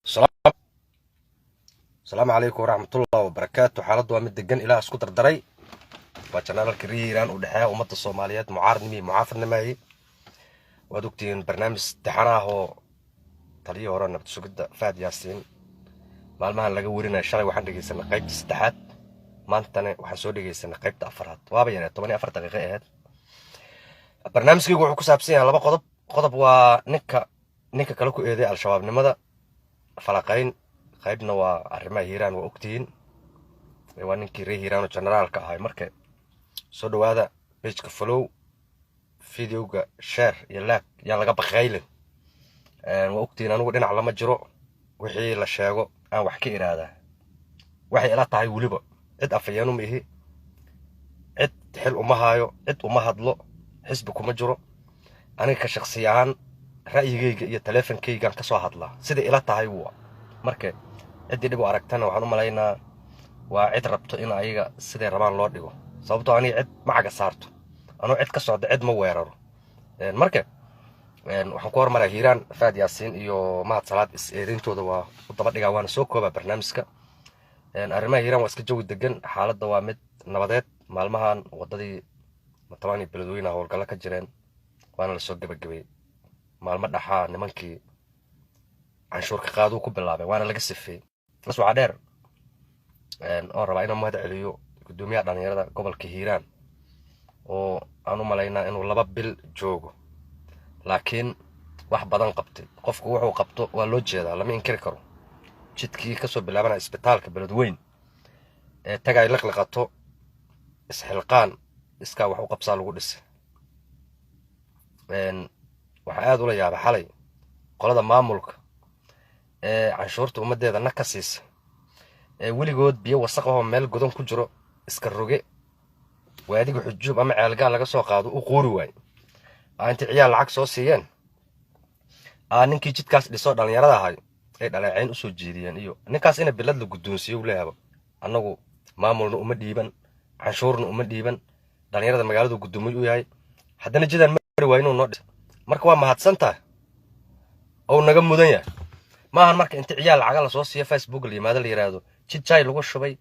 السلام السلام عليكم ورحمة الله وبركاته. حالته waa mid degan ilaa isku dardaray waa channelka Riiraan u dhaxay ummadda Soomaaliyeed mucaaradnimo mucaafirnimay waad ogtiin barnaamij taxanaah oo taliyo hore nabad sugidda Faad Yaasiin maalmahan laga warinayo shalay waxaan dhageysanay qaybta saddexaad maantana waxaan soo dhageysanay qaybta afraad waaba yaree 14 daqiiqo ahayd. barnaamijkaygu wuxuu ku saabsan yahay laba qodob waa ninka kale ku eeday al-shabaabnimada falaqayn qaybna waa arrimaha Hiiraan waa ogtiin waa ninkii reer Hiiraan oo generaalka ahay. marka soo dhawaada page-ka follow videoga share iyo like yaa laga baqaylin waa ogtiin anigu dhinac lama jiro wixii la sheego aan wax ka iraadaa waxay ila tahay waliba cid afayeen uma ihi cid xil uma haayo cid uma hadlo xisbi kuma jiro aniga ka shakhsi ahaan ra'yigayga iyo teleefankayga ka soo hadlaa sida ila tahay waa marka cidii dhib u aragtana waxaan u malaynaa waa cid rabto in ayaga sidee rabaan loo dhigo sababtoo aniga cid macaga saarto anoo cid ka socda cid ma weeraro. marka waxaan ku hormaraa Hiiraan Faad Yaasiin iyo Mahad Salaad is-eedintooda waa u daba dhigaa waana soo koobaa barnaamijka. arrimaha Hiiraan waa iska jawi degan xaaladda waa mid nabadeed maalmahan wadadii matamaani beledweynaha howlgalo ka jireen waana la soo gabagabay maalmo dhaxaa nimankii canshuur ka qaaduu ku bilaabay waana laga sifeeyay waxaa dheer oo rabaa inaan mahad celiyo gudoomiyaha dhalinyarada gobolka Hiiraan oo aan u malaynaa inuu 2 bil joogo laakiin wax badan qabtay qofku wuxuu qabto waa loo jeedaa lama inkiri karo. jidkii ka soo bilaabana isbitaalka beledweyne ee tagay laqlaqato isxilqaan iska wax u qabsaa lagu dhisay. waxa aad ula yaabay xalay qolada maamulka ee canshuurta ummadeeda na ka siisa ee weligood biyo wasaq ah oo meel godan ku jiro iska roge waadiga xujuub ama ceelgaal laga soo qaado u qoori waay inta ciyaal lacag soo siiyeen ninkii jidkaas dhiso dhalinyarada ahay ay dhaleeceyn u soo jeediyeen iyo ninkaas ina bilad la guddoonsiyo leeyaba annagu maamulna uma dhiiban canshuurna uma dhiiban dhalinyarada magaalada guddoomiye u yahay haddana jidaan mari waa inuu noo dhiso marka waa mahadsantahay oo naga mudan yahay maahan marka inta ciyaal lacag la soo siiyo Facebook la yimaado la yiraahdo jid jay lagu shubay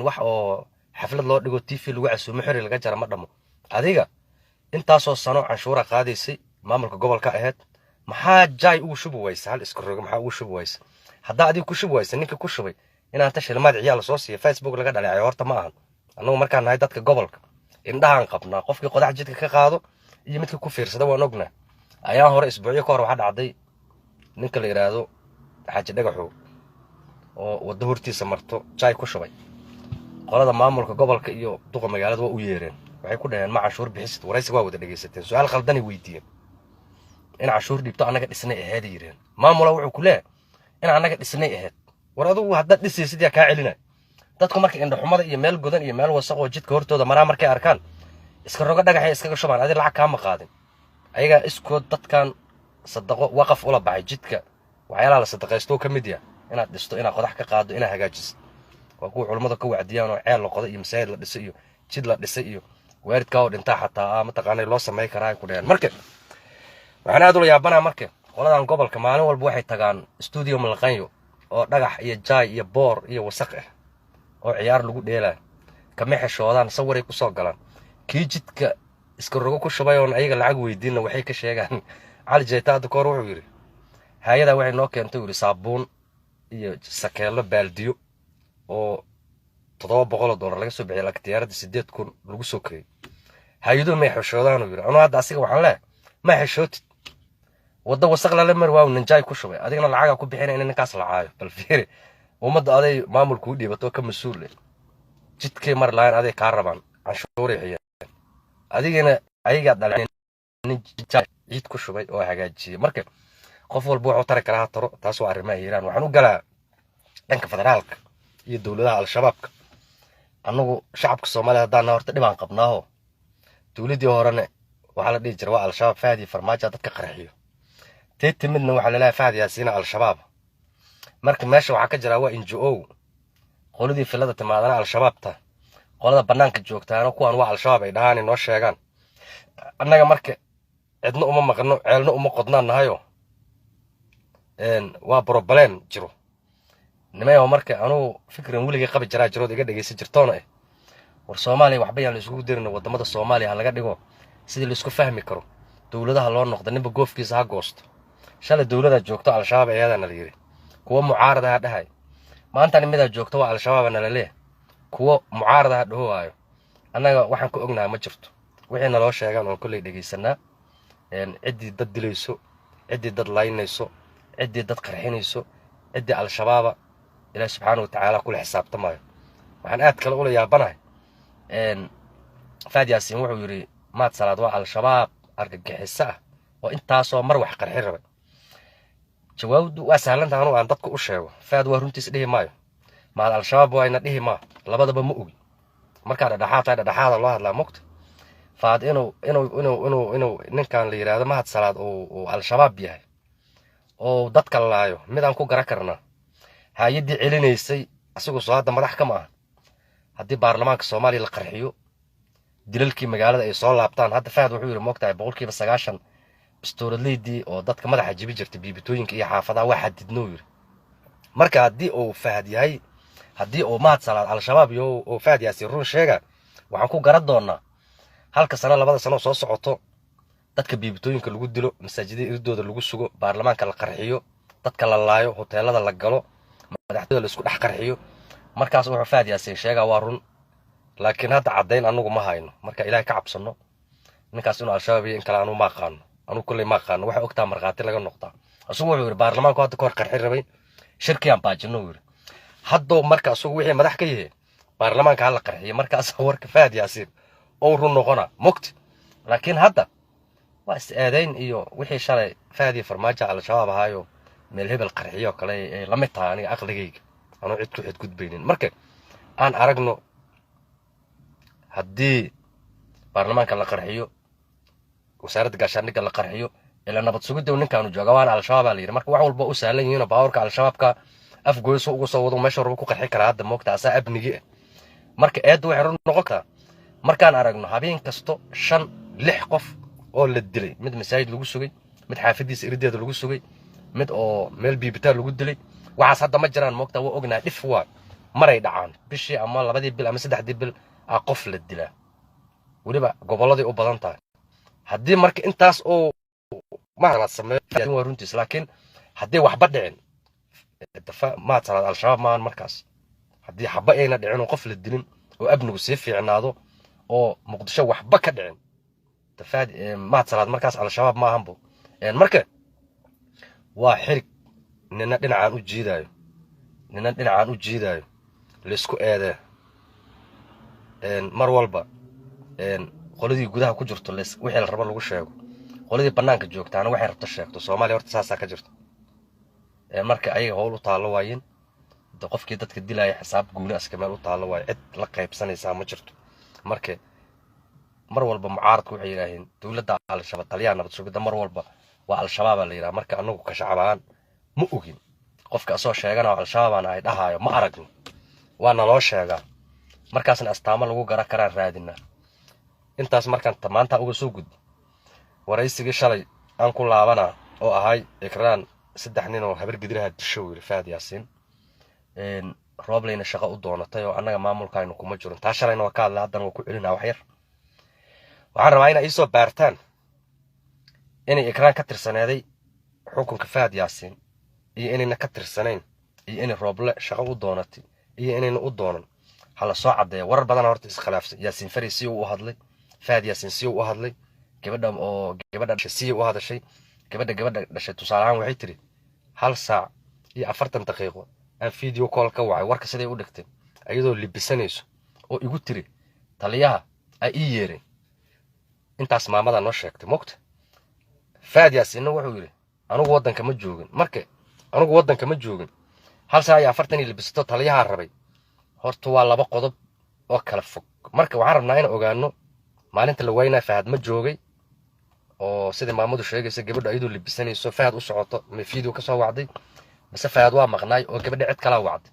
wax oo xaflad loo dhigo TV lagu casuumo xiri laga jara ma dhamo adiga intaasoo sano canshuura qaadaysay maamulka gobolka ahayd maxaa jay ugu shubi waysa hal isku rogo maxaa ugu shubi waysa hadda adiga ku shubi waysa ninka ku shubay inaan ta shilmaad ciyaal soo siiyo Facebook laga dhaleecayo horta ma ahan annagu markaan nahay dadka gobolka indhahan qabnaa qofkii qodax jidka ka qaado iyo midka ku fiirsada waan ognaa ayaan hore isbuuciyo ka hor waxa dhacday ninka la yiraahdo xaaji dhagaxo oo wada hortiisa marto jay ku shubay qolada maamulka gobolka iyo duqa magaalada waa u yeereen waxay ku dhaheen ma canshuur bixisid waraysi waa wada dhageysateen su'aal khaldani weydiiyeen in canshuur dhibto anaga dhisnay ahayd yireen maamula wuxuu ku leeyahay in anaga dhisnay ahayd war adigu hadda dhisaysid yaa ka celinay dadku markay indho xumada iyo meel godan iyo meel wasaq oo jidka hortooda maraa markay arkaan iska roga dhagaxay iskaga shubaan adii lacag kaama qaadin ayaga iskood dadkan sadaqo waqaf ula baxay jidka waxyaalaha la sadaqaysto ka mid yahay inaad dhisto inaad qodax ka qaado inaad hagaajiso waa kuwa culimada ka wacdiyaan oo ceel la qodo iyo masaajid la dhisay iyo jid la dhisay iyo waalidka oo dhinta xataa ma taqaanay loo sameey karaa ku dhayaan. marka waxaan aad ula yaabanaa marka qoladan gobolka maalin walba waxay tagaan studio malqanyo oo dhagax iyo jay iyo boor iyo wasaq ah oo ciyaar lagu dheelaa kama xishoodaan sawiray ku soo galaan kii jidka iska rogo ku shubay oo ayaga lacag weydiina waxay ka sheegaan cali jeytaad koor wuxuu yiri hay'ada waxay noo keentay yiri saabuun iyo sakeelo baaldiyo oo $700 laga soo bixiyay lacag diyaarada 8,000 lagu soo keenay hay'adu ma xishoodaan yiri anoo hadda asiga waxaan leeyahay ma xishootid wada wasaq la mar waa nin jay ku shubay adigna lacag ku bixinay in ninkaas la caayo bal fiiri ummadda aday maamulku u dhiibato ka mas'uul jidkee mar laan aday ka rabaan canshuur iyo adigana ayaga dhaleen jay ciid ku shubay oo hagaajiyay. marka qof walba wuxuu tari karaa taro taas waa arrimaha Hiiraan waxaan u galaa dhanka federaalka iyo dawladaha al-shabaabka annagu shacabka Soomaaliyeed hadaan horta dhibaan qabnaaho dawladii horena waxa la dhigi jiray waa al-shabaab faadi farmaajo dadka qarxiyo teetimidna waxa la leeyahay Faad Yaasiin al-shabaab marka meesha waxa ka jira waa NGO qoladii filada timaadana al-shabaabta qolada banaanka joogtaana kuwan waa al-shabaab ay dhahaan inoo sheegaan annaga marka cidna uma maqno ceelna uma qodnaanahayo waa problem jiro nimayo marka anuu fikran weligay qabi jiraa jirood iga dhageysan jirtoona war Soomaaliya waxba yaan la isugu dirin wadamada Soomaaliya laga dhigo sidii la isku fahmi karo dawladaha loo noqdo ninba goofkiisa ha goosto shalay dawladda joogto al-shabaab ayadana la yiri kuwa mucaarada dhahay maanta nimada joogto waa al-shabaab na leeyahay kuwa mucaarada dhahooyo annaga waxaan ku ognahay ma jirto wixii naloo sheegan oo kulay dhageysanaa cidii dad dilayso cidii dad laynayso cidii dad qarxinayso cidii al-shabaab ilaahay subhanahu wa ta'ala kula xisaabtamayo waxaan aad kale u la yaabanahay Fahad Yaasin wuxuu yiri maad salaad waa al-shabaab argagixisa oo intaasoo mar wax qarxin rabay jawaabtu waa sahlan tahay aan dadku u sheego Fahad waa runtiis dhihi maayo maad al-shabaab waa ina dhihi ma labadaba ma ogi marka dhaxaada loo hadlaa mugta Fahad inuu ninkan la yiraahdo maad salaad oo al-shabaab yahay oo dadka laayo midaan ku garan karnaa hay'adii celinaysay asagoo soo hadda madax kama ah haddii baarlamaanka Soomaaliya la qarxiyo dilalkii magaalada ay soo laabtaan hadda Fahad wuxuu yiri moogtahay 90% bistooradleydii oo dadka madaxa jibi jirtay biibitooyinka iyo xaafadaha waa xadidnoo yiri marka haddii uu Fahad yahay haddii uu maad salaad al-shabaab iyo oo Fahad Yaasin run sheega waxaan ku garan doonaa halka sano labada sano soo socoto dadka biibitooyinka lagu dilo masaajidada irdooda lagu sugo baarlamaanka la qarxiyo dadka la laayo hoteelada la galo madaxtooyada la isku dhex qarxiyo markaas wuxuu Fahad Yaasin sheega waa run laakiin hadda cadeyn anagu ma hayno marka ilaahay ka cabsano ninkaas inuu al-shabaab iyo in kale aanu ma aqaan anu kulay ma aqaan waxa ogtaa marqaati laga noqdaa asugu wuxuu yiri baarlamaanku hadda kor qarxin rabay shirkiyaan baajino yiri haddo marka asugu wixii madax ka yahay baarlamaanka hal qarxiyo markaas warka Fahad Yaasin oo run noqona muqti laakiin hadda waa is-aadayn iyo wixii shalay Fahad iyo farmaajo al-shabaab ahaayo meel hebel qarxiyo kale ee la mid tahay aniga aqligayga anu cid ku xid gudbaynin marka aan aragno haddii baarlamaanka la qarxiyo wasaaradda gaashaandhigga la qarxiyo ila nabad sugidda ninkaanu jooga waan al-shabaab la yiri marka wax walba u sahlan yihiin baawarka al-shabaabka afgoyso ugu soo wado meesha rabo ku qarxi kara hadda moogta asaa abnigi marka eed waxay run noqon kartaa markaan aragno habeen kasto 5-6 qof oo la dilay mid masaajid lagu sugay mid xaafadiisa irdeeda lagu sugay mid oo meel biibita lagu dilay waxaas hadda ma jiraan moogta waa ognaa dhif waa maray dhacaan bishii ama 2 bil ama 3 bil qof la dilaa waliba goboladii u badan tahay haddii marka intaas oo ma sameeyo waa runtiis laakiin haddii waxba dhicin dafa ma salaad al-shabaab maan markaas haddii xaba ayna dhicin qof la dilin oo abnigu si fiicnaado oo muqdisho waxba ka dhicin dafaad ma salaad markaas al-shabaab ma ahanbo marka waa xirig nina dhinacaan u jiidayo la isku eeday mar walba qoladii gudaha ku jirto wixii la rabo lagu sheego qoladii banaanka joogtaana waxay rabto sheegto Soomaaliya horta saasa ka jirto marka ay howl u taalo waayeen qofkii dadka dilaya xisaab guuna aska meel u taalo waay cid la qaybsanaysa ma jirto marka mar walba mucaaradku waxay yiraahdeen dawladda al-shabaab taliyaan nabad sugidda mar walba waa al-shabaab la yiraahdaa marka anagu ka shacabaan ma ogin qofka soo sheegana al-shabaab ay dhahayo ma aragno waana loo sheegaa markaasna astaamo lagu garan karaa raadina intaas markaan maanta uga soo gud waraysigii shalay aan ku laabana oo ahay ekraan 3 nin oo habar gidiraha disho yiri Fahad Yaasin Robleyna shaqo u doonatay oo annaga maamulkaaynu kuma jiro taa shalayna waa ka hadlaa haddana waa ku celinaa wax yar waxaan rabaa inay soo baartaan inay ekraan ka tirsaneeday xukunka Fahad Yaasin iyo inayna ka tirsanayn iyo inay Roble shaqo u doonatay iyo inayna u doonan hala soo cadeeyo warar badan horta iskhilaafsan Yaasin Farisi uu hadlay Fahad Yaasin si uu hadlay gabadha si uu hadashay gabadha dhashay tusaalahan waxay tiri 1 saac iyo 40 daqiiqo aan video call ka wacay warka siday u dhigtay ayadoo libisanayso oo igu tiri taliyaha ay ii yeereen intaas maamada noo sheegtay moogta Fahad Yaasin wuxuu yiri anigu wadanka ma joogin marka anigu wadanka ma joogin 1 saac iyo 40 libisato taliyaha rabay horta waa laba qodob oo kala fog marka waxaan rabnaa in ogaano maalinta la waynaa Fahad ma joogay oo sida maamadu sheegaysa gabadha ayadoo libisanayso Fahad u socoto ma video ka soo wacday bas Fahad waa maqnaay oo gabadha cid kala wacday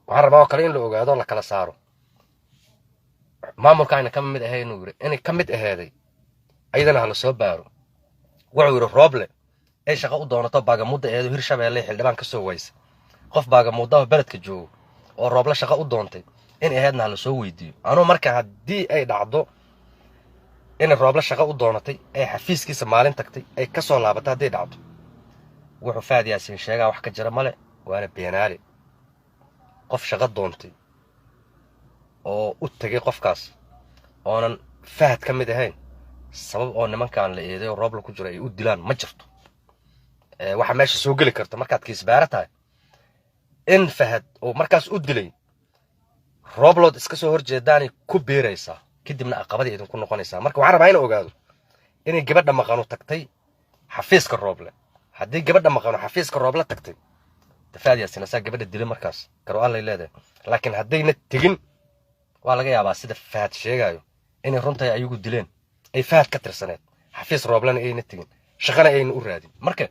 waxaan rabaa kale in la ogaado la kala saaro maamulkaayna ka mid ahayn inuu yiri inay ka mid aheeday ayadana hala soo baaro wuxuu yiri Roble ay shaqo u doonato baagamudda eedo Hirshabeelle xildhibaan ka soo waysa qof baaga muudaha beledka joogo oo rooble shaqo u doontay in ahaydna la soo weydiiyo anuu marka haddii ay dhacdo in rooble shaqo u doonatay ay xafiiskiisa maalin tagtay ay ka soo laabatay hadday dhacdo wuxuu Fahad Yaasiin sheegaa wax ka jira male waana beenaale qof shaqo doontay oo u tagay qofkaas oonan Fahad ka mid ahayn sabab oo nimankaan la eeday oo rooble ku jira ay u dilaan ma jirto waxa meesha soo gali karta markaad kiisbaara tahay in Fahad oo markaas u dilay rooblood iska soo horjeedaan ku beeraysaa kadibna aqabadii idinku noqonaysaa marka waxaan rabaa in ogaado inay gabadha maqano tagtay xafiiska rooble haddii gabadha maqano xafiiska rooble tagtay Fahad Yaasiin asaa gabadha dilay markaas karo alla leedahay laakiin haddayna tegin waa laga yaabaa sida Fahad sheegayo inay runtahay ayagu dileen ay Fahad ka tirsaneed xafiis rooblena ayna tegin shaqana ayna u raadin marka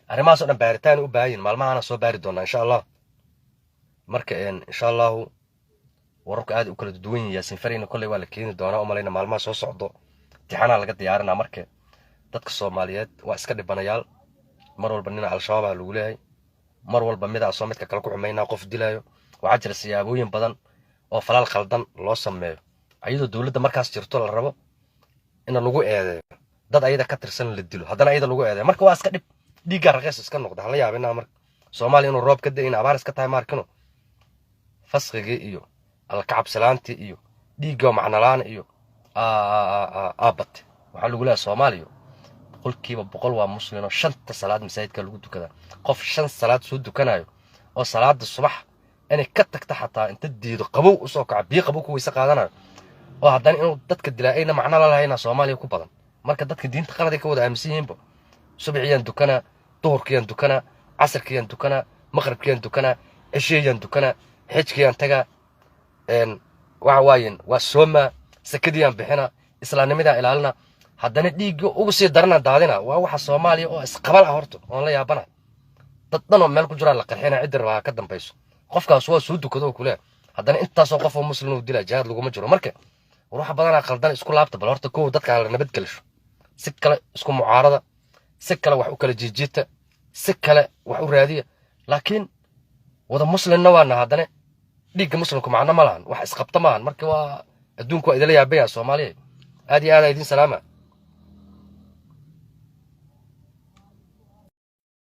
arrimahaas oo dhan baaritaan u baahan maalmahaana soo baari doonaa insha Allah marka insha Allah wararka aad u kala duwan yahay Yaasiin Farina kulay waa la keeni doonaa oo malayna maalmaha soo socdo tixana laga diyaarinaa marka dadka Soomaaliyeed waa iska dhibanayaal mar walba nina al-shabaab lagu leeyahay mar walba mid soo midka kala ku xumeynaa qof dilayo waxa jira siyaabooyin badan oo falal khaldan loo sameeyo ayadoo dawladda markaas jirto la rabo in lagu eedeeyo dad ayada ka tirsan la dilo haddana ayada lagu eedeeyo marka waa iska dhib dhiigga raqiis iska noqda hala yaabina marka Soomaaliya inuu roob ka da'in abaar iska tahay markano fasqiga iyo alkacab salaanti iyo dhiigga macnalaan iyo aabad waxa lagu leeyahay Soomaaliya qolkiiba 100 waa muslimiin oo 5 salaad masaajidka lagu tukada qof 5 salaad soo dukanayo oo salaada subax inay ka tagta xataa inta diido qabow u soo kaca biyo qabow ku weysa qaadanayo oo haddana inuu dadka dilaayna macna la lahayn Soomaaliya ku badan marka dadka diinta qalad ay ka wada aaminsan yihiin subaxiyaan dukana duhurkiyaan dukana casarkiyaan dukana maqribkiyaan dukana cishiyaan dukana xijkiyaan taga waxa waayeen waa sooma sakadiyaan bixina islaamnimada ilaalina haddana dhiigga ugu sii darana daadina waa waxa Soomaaliya oo isqabal ah horto oo la yaabana dad dhan oo meel ku jira la qarxina cid rabaa ka dambayso qofkaas waa soo dukado kule haddana intaas oo qof oo muslim u dilaa jihad lagu ma jiro marka waxa badan qaldan isku laabta bal horta koow dadka la nabad galisho si kale isku mucaarada si kale wax u kala jiijita si kale wax u raadiya laakiin wada muslimna waana haddana dhiigga muslimku macna ma lahan wax isqabta maahan marka waa adduunku waa idila yaabaya Soomaaliya aad iyo aad idin salaama